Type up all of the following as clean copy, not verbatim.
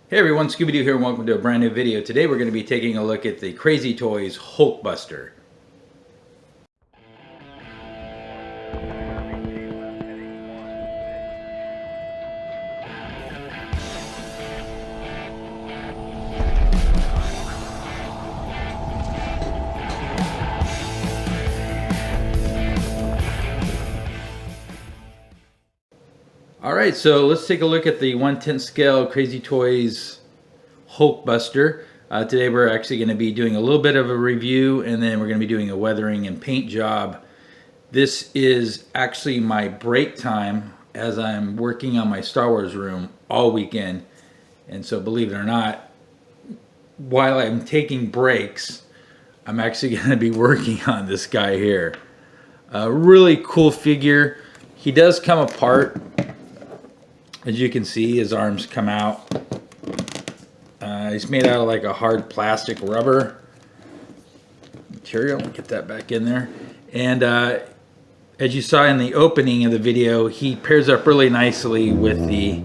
Hey everyone, Scooby-Doo here and welcome to a brand new video. Today we're going to be taking a look at the Crazy Toys Hulkbuster. Alright, so let's take a look at the 1/10 scale Crazy Toys Hulkbuster. Today we're actually going to be doing a little bit of a review and then we're going to be doing a weathering and paint job. This is actually my break time as I'm working on my Star Wars room all weekend. And so believe it or not, while I'm taking breaks, I'm actually going to be working on this guy here. A really cool figure. He does come apart. As you can see, his arms come out. He's made out of like a hard plastic rubber material. Get that back in there. And as you saw in the opening of the video, he pairs up really nicely with the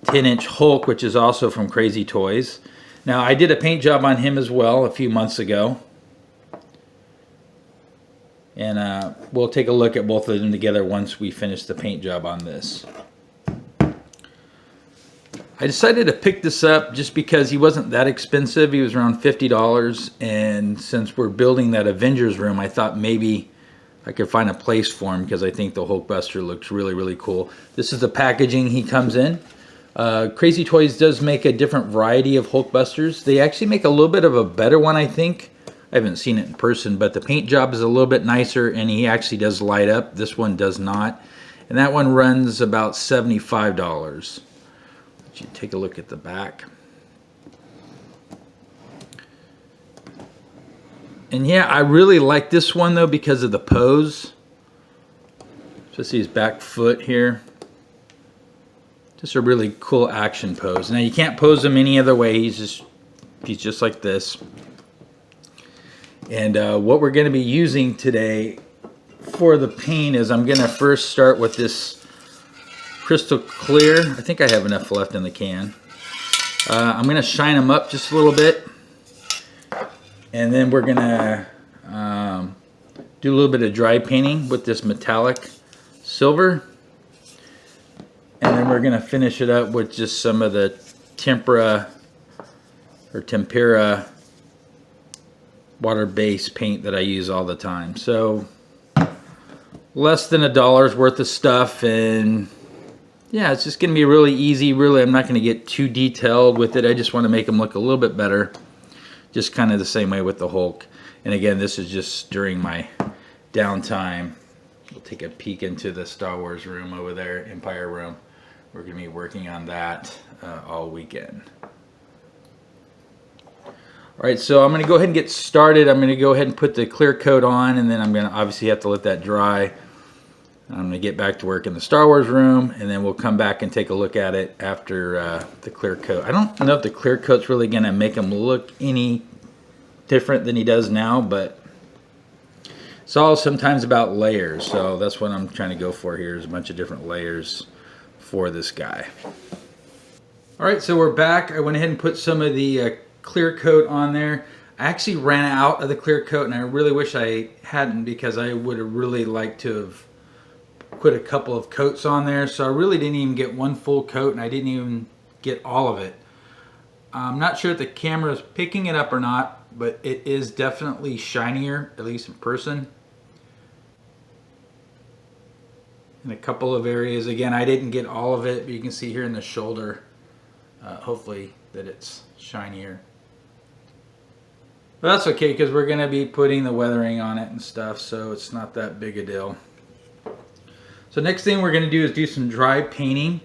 10-inch Hulk, which is also from Crazy Toys. Now, I did a paint job on him as well a few months ago. And we'll take a look at both of them together once we finish the paint job on this. I decided to pick this up just because he wasn't that expensive. He was around $50, and since we're building that Avengers room, I thought maybe I could find a place for him because I think the Hulkbuster looks really, really cool. This is the packaging he comes in. Crazy Toys does make a different variety of Hulkbusters. They actually make a little bit of a better one, I think. I haven't seen it in person, but the paint job is a little bit nicer, and he actually does light up. This one does not. And that one runs about $75. You take a look at the back. And yeah, I really like this one though because of the pose. Especially his back foot here. Just a really cool action pose. Now you can't pose him any other way. He's just like this. And what we're going to be using today for the paint is I'm going to first start with this crystal clear. I think I have enough left in the can. I'm going to shine them up just a little bit. And then we're going to do a little bit of dry painting with this metallic silver. And then we're going to finish it up with just some of the tempera water-based paint that I use all the time. So less than $1 worth of stuff, and yeah, it's just going to be really easy. Really, I'm not going to get too detailed with it. I just want to make them look a little bit better. Just kind of the same way with the Hulk. And again, this is just during my downtime. We'll take a peek into the Star Wars room over there, Empire room. We're going to be working on that all weekend. All right, so I'm going to go ahead and get started. I'm going to go ahead and put the clear coat on, and then I'm going to obviously have to let that dry. I'm going to get back to work in the Star Wars room, and then we'll come back and take a look at it after the clear coat. I don't know if the clear coat's really going to make him look any different than he does now, but it's all sometimes about layers. So that's what I'm trying to go for here, is a bunch of different layers for this guy. All right, so we're back. I went ahead and put some of the clear coat on there. I actually ran out of the clear coat, and I really wish I hadn't, because I would have really liked to have put a couple of coats on there. So I really didn't even get one full coat, and I didn't even get all of it. I'm not sure if the camera is picking it up or not, but it is definitely shinier, at least in person. In a couple of areas. Again, I didn't get all of it, but you can see here in the shoulder, hopefully, that it's shinier. But that's okay, because we're going to be putting the weathering on it and stuff, so it's not that big a deal. So next thing we're going to do is do some dry painting.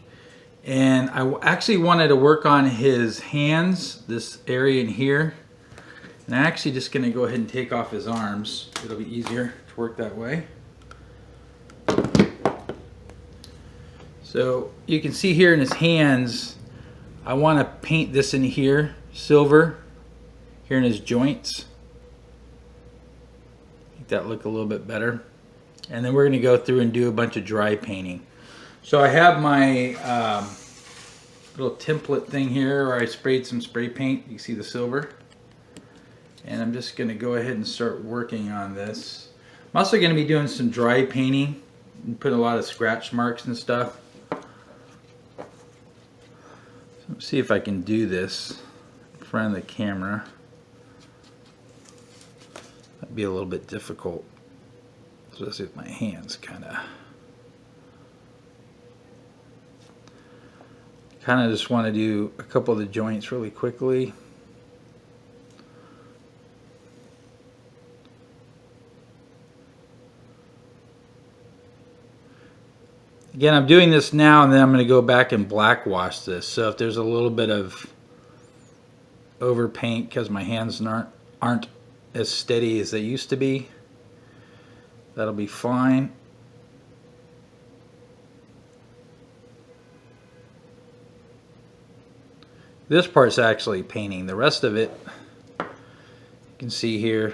And I actually wanted to work on his hands, this area in here. And I'm actually just going to go ahead and take off his arms. It'll be easier to work that way. So you can see here in his hands, I want to paint this in here, silver, here in his joints. Make that look a little bit better. And then we're going to go through and do a bunch of dry painting. So I have my little template thing here where I sprayed some spray paint. You see the silver. And I'm just going to go ahead and start working on this. I'm also going to be doing some dry painting and put a lot of scratch marks and stuff. So let's see if I can do this in front of the camera. That'd be a little bit difficult, especially with my hands kind of just want to do a couple of the joints really quickly. Again, I'm doing this now, and then I'm going to go back and black wash this. So if there's a little bit of over paint because my hands aren't as steady as they used to be, that'll be fine. This part's actually painting. The rest of it, you can see here.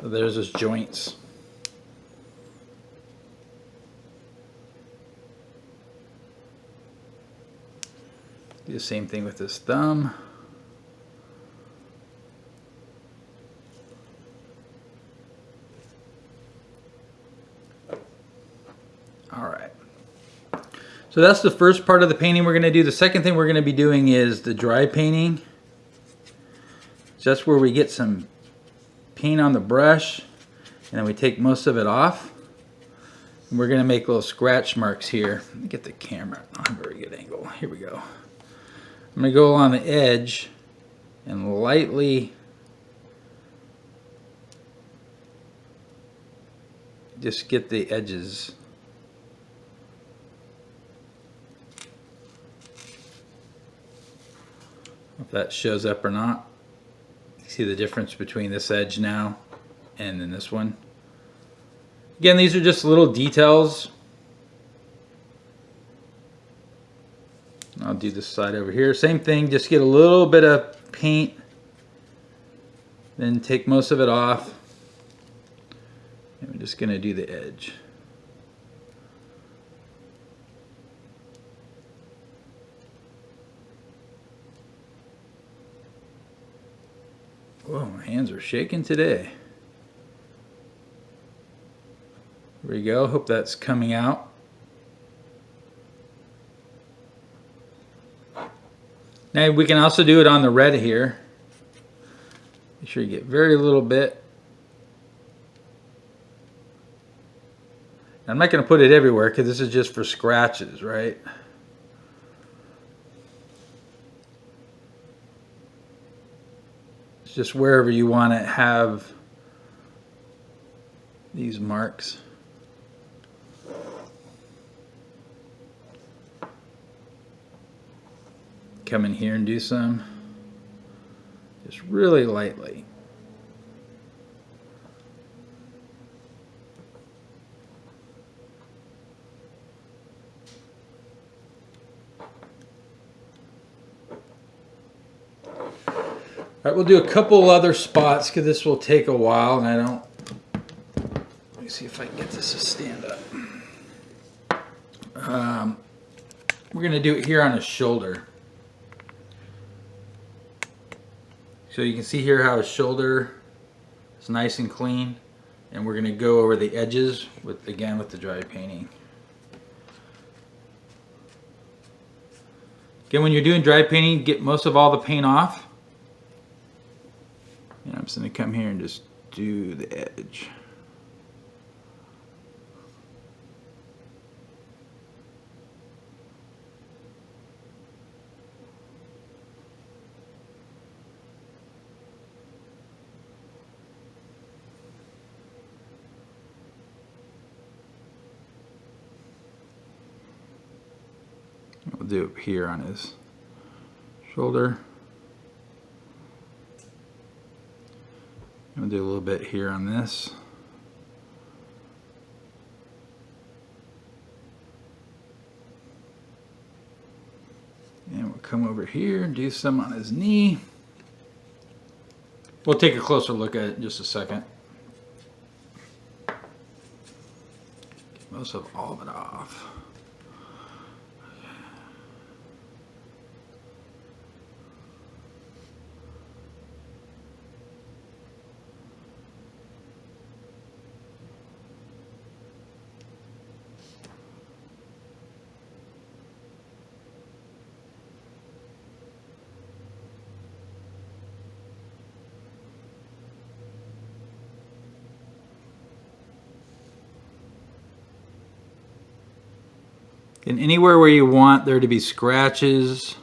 There's his joints. Do the same thing with his thumb. All right. So that's the first part of the painting we're going to do. The second thing we're going to be doing is the dry painting. So that's where we get some paint on the brush, and then we take most of it off. And we're going to make little scratch marks here. Let me get the camera on a very good angle. Here we go. I'm going to go along the edge and lightly just get the edges. If that shows up or not. See the difference between this edge now and then this one. Again, these are just little details. I'll do this side over here. Same thing, just get a little bit of paint, then take most of it off. And we're just going to do the edge. Whoa, my hands are shaking today. There we go. Hope that's coming out. Now we can also do it on the red here. Make sure you get very little bit. I'm not going to put it everywhere because this is just for scratches, right? Just wherever you want to have these marks. Come in here and do some, just really lightly. All right, we'll do a couple other spots because this will take a while, and I don't. Let me see if I can get this to stand up. We're going to do it here on his shoulder. So you can see here how his shoulder is nice and clean, and we're going to go over the edges with the dry painting. Again, when you're doing dry painting, get most of all the paint off. And I'm just going to come here and just do the edge. We'll do it here on his shoulder. We'll do a little bit here on this. And we'll come over here and do some on his knee. We'll take a closer look at it in just a second. Get most of all of it off. And anywhere where you want there to be scratches,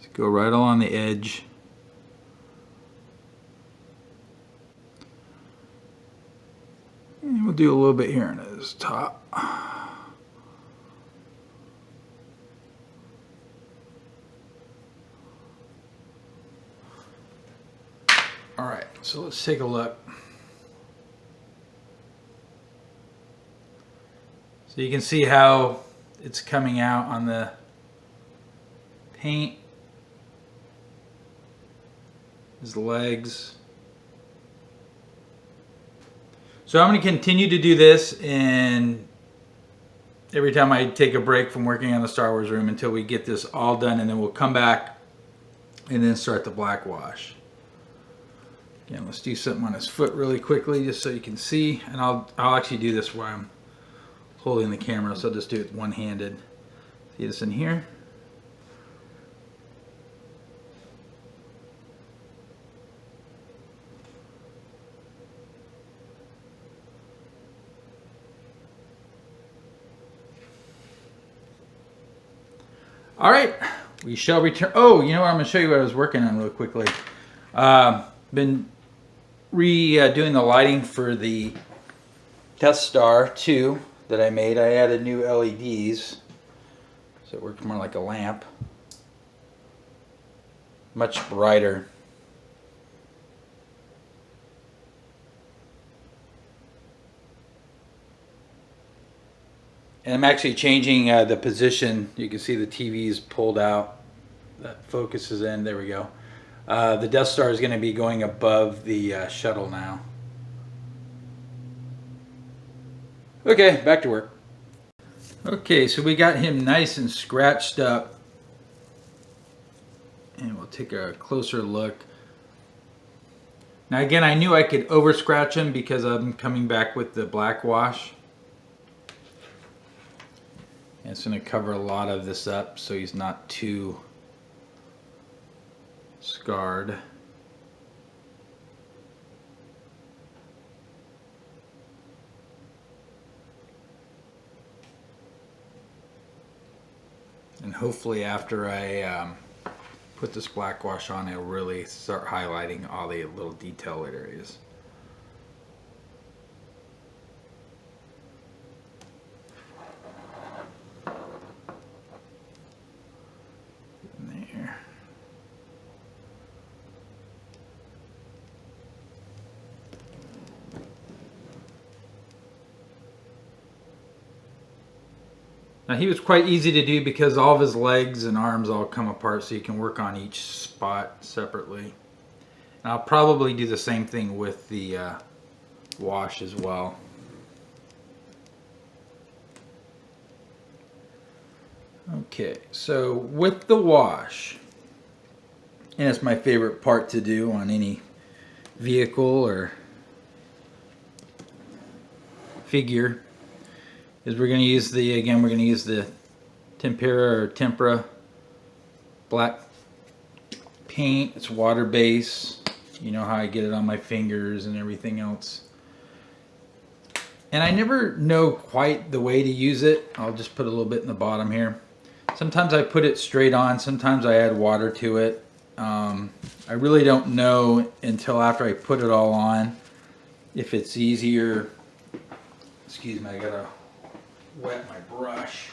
just go right along the edge. And we'll do a little bit here in his top. All right, so let's take a look. So you can see how it's coming out on the paint, his legs. So I'm going to continue to do this, and every time I take a break from working on the Star Wars room until we get this all done, and then we'll come back and then start the black wash. Again, let's do something on his foot really quickly just so you can see, and I'll actually do this while I'm holding the camera, so I'll just do it one-handed. See this in here? All right, we shall return. Oh, you know what? I'm going to show you what I was working on real quickly. Been redoing the lighting for the Death Star 2 that I made. I added new LEDs, so it works more like a lamp. Much brighter. And I'm actually changing the position. You can see the TV's pulled out. That focuses in. There we go. The Death Star is going to be going above the shuttle now. Okay, back to work. Okay, so we got him nice and scratched up. And we'll take a closer look. Now again, I knew I could over scratch him because I'm coming back with the black wash. And it's going to cover a lot of this up so he's not too scarred. And hopefully after I put this black wash on, it'll really start highlighting all the little detail areas. There. Now he was quite easy to do because all of his legs and arms all come apart, so you can work on each spot separately. And I'll probably do the same thing with the wash as well. Okay, so with the wash, and it's my favorite part to do on any vehicle or figure, is we're going to use the, again, we're going to use the tempera black paint. It's water based. You know how I get it on my fingers and everything else. And I never know quite the way to use it. I'll just put a little bit in the bottom here. Sometimes I put it straight on, sometimes I add water to it. I really don't know until after I put it all on if it's easier. Excuse me, I gotta wet my brush.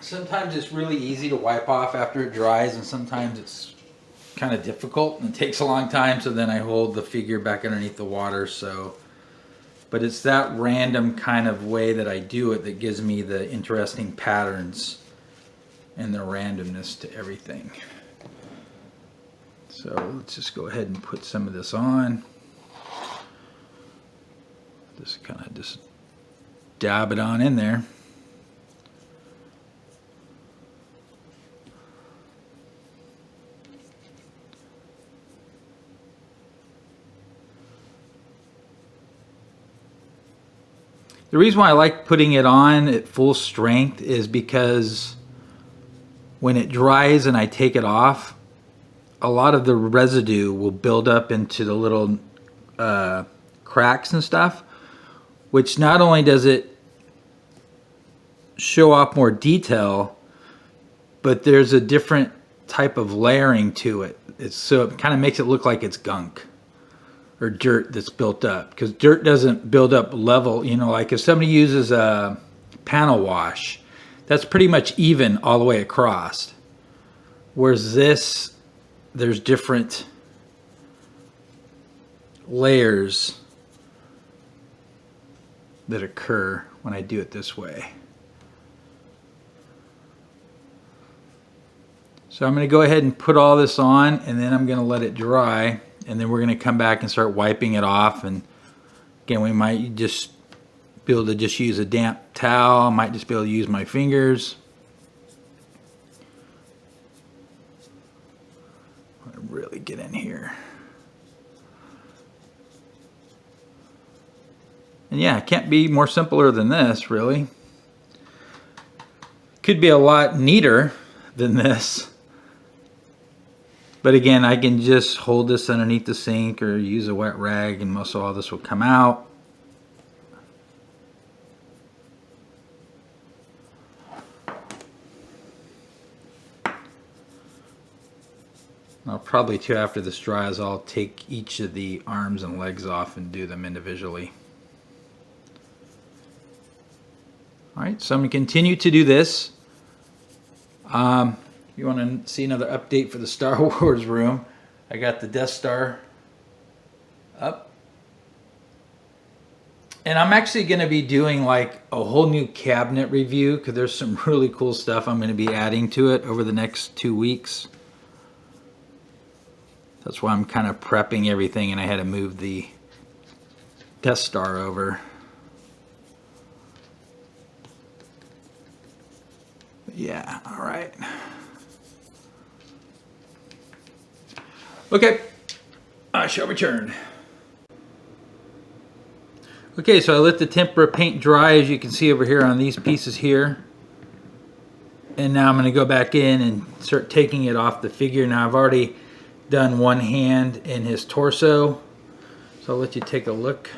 Sometimes it's really easy to wipe off after it dries, and sometimes it's kind of difficult and it takes a long time, so then I hold the figure back underneath the water so but it's that random kind of way that I do it that gives me the interesting patterns and the randomness to everything. So let's just go ahead and put some of this on. Just kind of just dab it on in there. The reason why I like putting it on at full strength is because when it dries and I take it off, a lot of the residue will build up into the little cracks and stuff, which not only does it show off more detail, but there's a different type of layering to it. So it kind of makes it look like it's gunk or dirt that's built up, because dirt doesn't build up level. You know, like if somebody uses a panel wash, that's pretty much even all the way across. Whereas this, there's different layers that occur when I do it this way. So I'm going to go ahead and put all this on, and then I'm going to let it dry, and then we're going to come back and start wiping it off. And again, we might just be able to just use a damp towel. I might just be able to use my fingers. Really get in here. And yeah, it can't be more simpler than this, really. Could be a lot neater than this. But again, I can just hold this underneath the sink or use a wet rag and most of all this will come out. I'll probably too, after this dries, I'll take each of the arms and legs off and do them individually. Alright, so I'm going to continue to do this. If you want to see another update for the Star Wars room, I got the Death Star up. And I'm actually going to be doing like a whole new cabinet review, because there's some really cool stuff I'm going to be adding to it over the next 2 weeks. That's why I'm kind of prepping everything, and I had to move the Death Star over. Yeah, all right. Okay, I shall return. Okay, so I let the tempera paint dry, as you can see over here on these pieces here. And now I'm going to go back in and start taking it off the figure. Now I've already done one hand in his torso, so I'll let you take a look.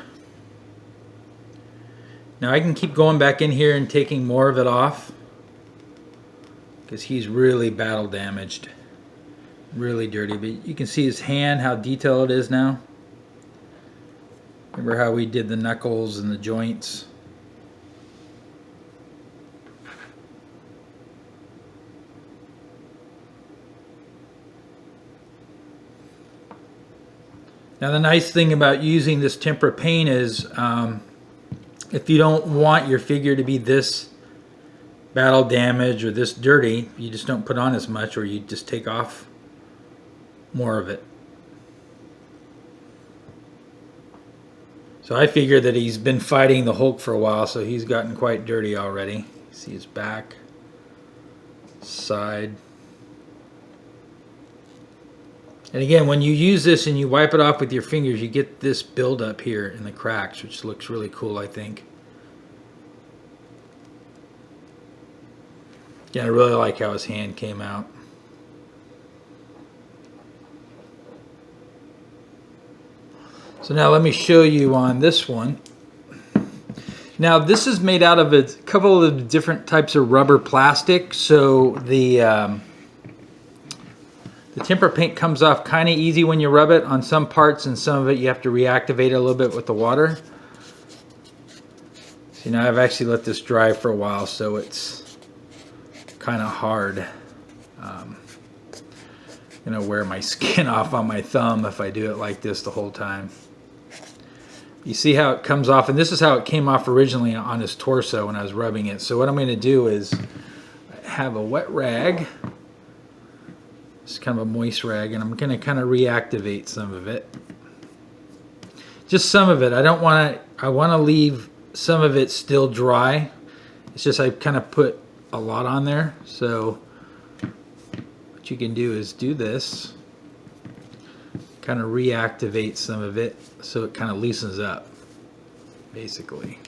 Now I can keep going back in here and taking more of it off, because he's really battle damaged, really dirty. But you can see his hand, how detailed it is now. Remember how we did the knuckles and the joints? Now the nice thing about using this tempera paint is if you don't want your figure to be this battle damaged or this dirty, you just don't put on as much, or you just take off more of it. So I figure that he's been fighting the Hulk for a while, so he's gotten quite dirty already. See his back, side. And again, when you use this and you wipe it off with your fingers, you get this buildup here in the cracks, which looks really cool, I think. Yeah, I really like how his hand came out. So now let me show you on this one. Now this is made out of a couple of different types of rubber plastic, so the tempera paint comes off kind of easy when you rub it on some parts, and some of it you have to reactivate it a little bit with the water. See, now I've actually let this dry for a while, so it's kind of hard. Gonna wear my skin off on my thumb if I do it like this the whole time. You see how it comes off, and this is how it came off originally on his torso when I was rubbing it. So what I'm going to do is have a wet rag. It's kind of a moist rag, and I'm going to kind of reactivate some of it. Just some of it. I want to leave some of it still dry. It's just I kind of put a lot on there. So what you can do is do this. Kind of reactivate some of it so it kind of loosens up, basically.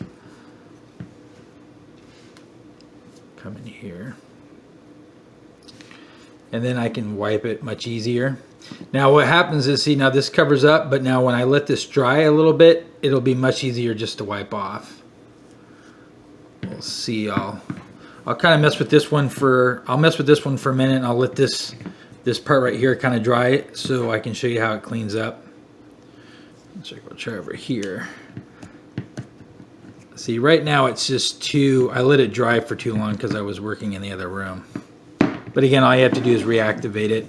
Come in here. And then I can wipe it much easier. Now what happens is, see, now this covers up, but now when I let this dry a little bit, it'll be much easier just to wipe off. We'll see. I'll kind of mess with this one for a minute, and I'll let this part right here kind of dry so I can show you how it cleans up. So I'll try over here. See, right now it's just I let it dry for too long because I was working in the other room. But again, all you have to do is reactivate it.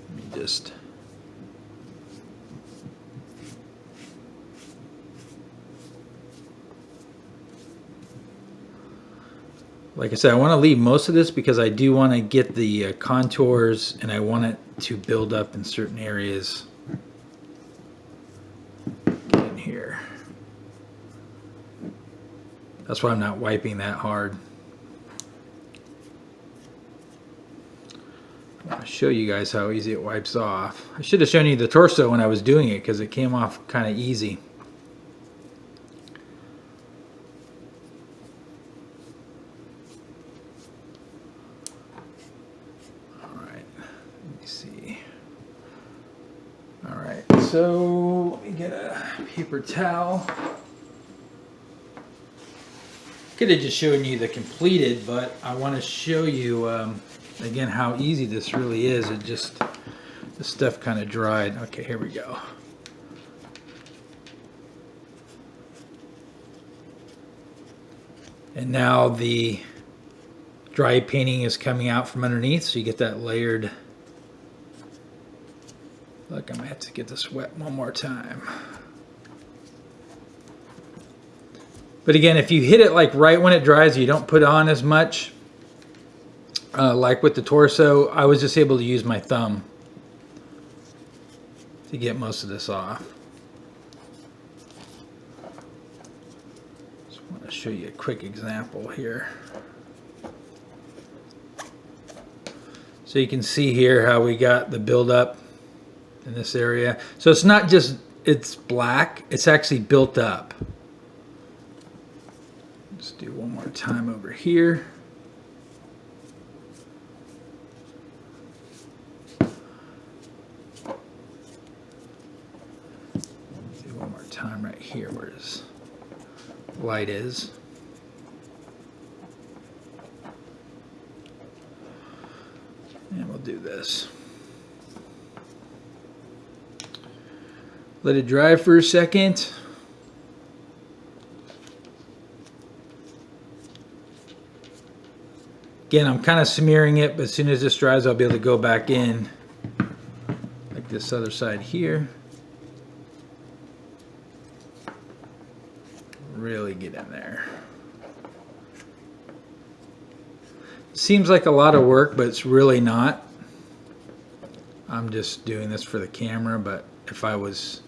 Let me just... Like I said, I want to leave most of this because I do want to get the contours, and I want it to build up in certain areas. Get in here. That's why I'm not wiping that hard. I want to show you guys how easy it wipes off. I should have shown you the torso when I was doing it because it came off kind of easy. So let me get a paper towel. Could have just shown you the completed, but I want to show you again how easy this really is. It just, the stuff kind of dried. Okay, here we go. And now the dry painting is coming out from underneath, so you get that layered. Look, I might have to get this wet one more time. But again, if you hit it like right when it dries, you don't put on as much. Like with the torso, I was just able to use my thumb to get most of this off. Just want to show you a quick example here. So you can see here how we got the buildup in this area. So it's not just it's black, it's actually built up. Let's do one more time over here. Do one more time right here where his light is. And we'll do this. Let it dry for a second. Again, I'm kind of smearing it, but as soon as this dries, I'll be able to go back in, like this other side here. Really get in there. Seems like a lot of work, but it's really not. I'm just doing this for the camera, but if I was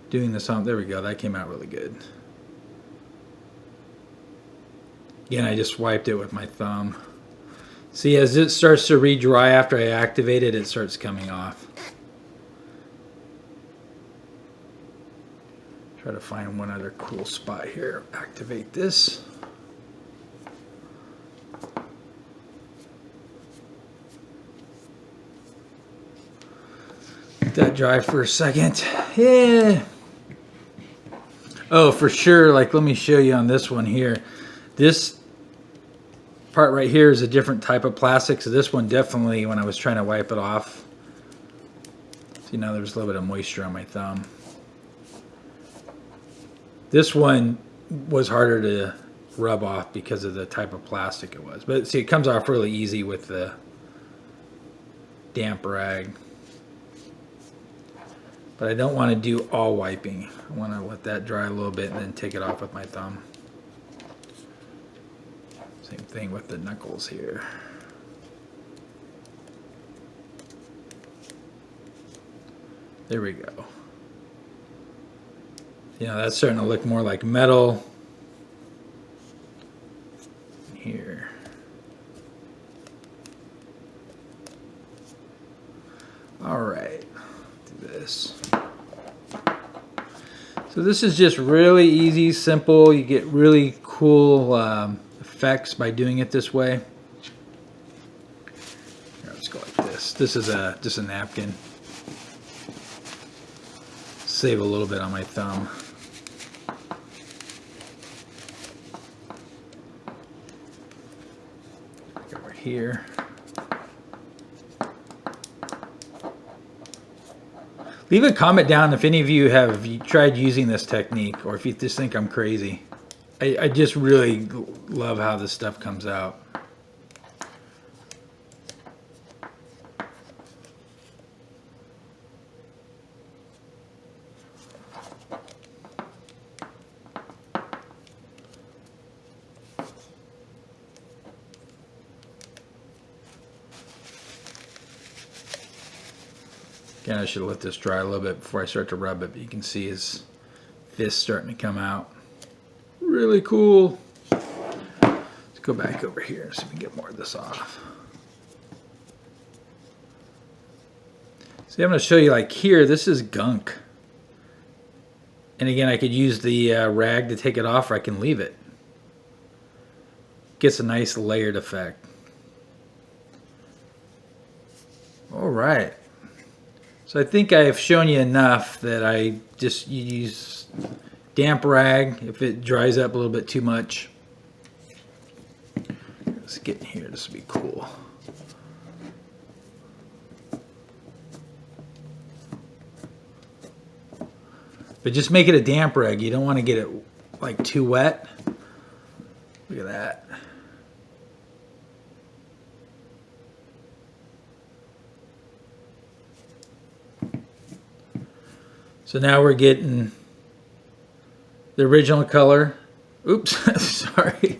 doing this on, there we go, that came out really good. Again, I just wiped it with my thumb. See, as it starts to re-dry after I activate it, it starts coming off. Try to find one other cool spot here. Activate this. Let that dry for a second. Yeah. Oh, for sure, like let me show you on this one here. This part right here is a different type of plastic, so this one definitely, when I was trying to wipe it off, see now there's a little bit of moisture on my thumb. This one was harder to rub off because of the type of plastic it was. But see, it comes off really easy with the damp rag. But I don't want to do all wiping. I want to let that dry a little bit and then take it off with my thumb. Same thing with the knuckles here. There we go. You know, that's starting to look more like metal. Here. All right, do this. So this is just really easy, simple. You get really cool effects by doing it this way. Here, let's go like this. This is just a napkin. Save a little bit on my thumb. Over here. Leave a comment down if any of you have tried using this technique, or if you just think I'm crazy. I just really love how this stuff comes out. Again, I should let this dry a little bit before I start to rub it, but you can see his fist starting to come out. Really cool. Let's go back over here so we can get more of this off. See, I'm going to show you, like here, this is gunk. And again, I could use the rag to take it off, or I can leave it. Gets a nice layered effect. All right. So I think I have shown you enough that I just use damp rag if it dries up a little bit too much. Let's get in here. This will be cool. But just make it a damp rag. You don't want to get it like too wet. Look at that. So now we're getting the original color. Oops, sorry.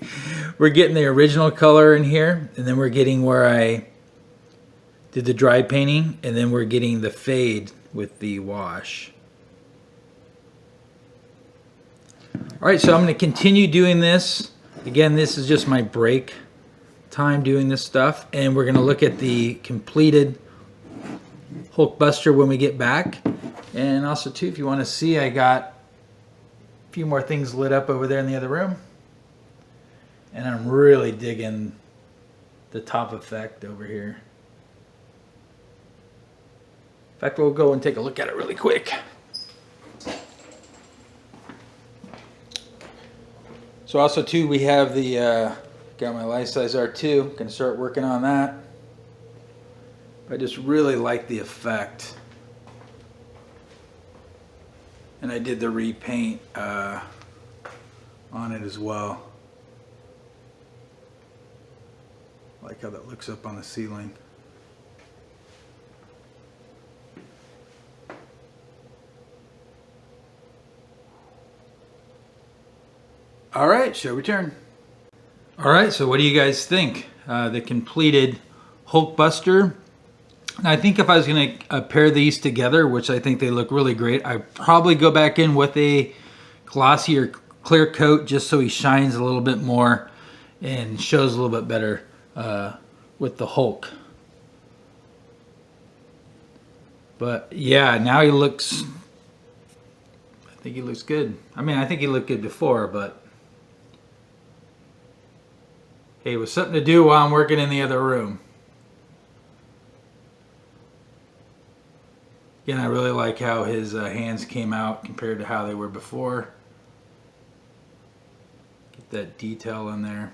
We're getting the original color in here, and then we're getting where I did the dry painting, and then we're getting the fade with the wash. All right, so I'm going to continue doing this. Again, this is just my break time doing this stuff, and we're going to look at the completed Hulkbuster when we get back. And also, too, if you want to see, I got a few more things lit up over there in the other room. And I'm really digging the top effect over here. In fact, we'll go and take a look at it really quick. So also, too, we have the, got my life size R2. Gonna start working on that. I just really like the effect. And I did the repaint on it as well. I like how that looks up on the ceiling. All right, show return. All right, so what do you guys think? The completed Hulkbuster. And I think if I was going to pair these together, which I think they look really great, I'd probably go back in with a glossier clear coat just so he shines a little bit more and shows a little bit better with the Hulk. But yeah, now he looks, I think he looks good. I mean, I think he looked good before, but hey, it was something to do while I'm working in the other room. Again, I really like how his hands came out compared to how they were before. Get that detail in there.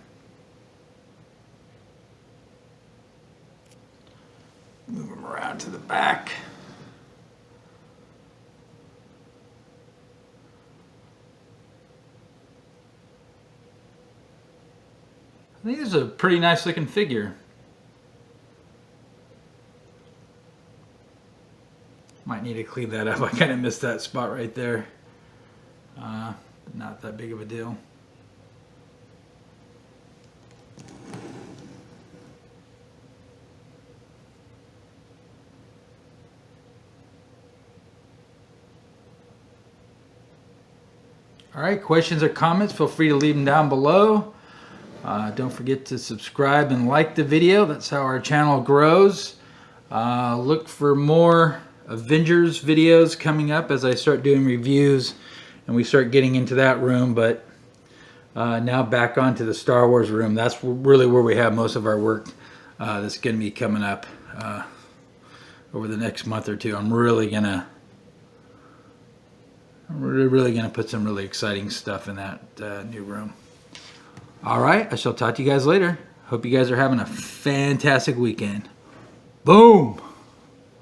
Move him around to the back. I think this is a pretty nice looking figure. Might might need to clean that up. I kind of missed that spot right there. Not that big of a deal. All right, questions or comments, feel free to leave them down below. Don't forget to subscribe and like the video. That's how our channel grows. Look for more Avengers videos coming up as I start doing reviews and we start getting into that room. But now back onto the Star Wars room. That's really where we have most of our work that's going to be coming up over the next month or two. I'm really gonna put some really exciting stuff in that new room. All right, I shall talk to you guys later. Hope you guys are having a fantastic weekend. Boom!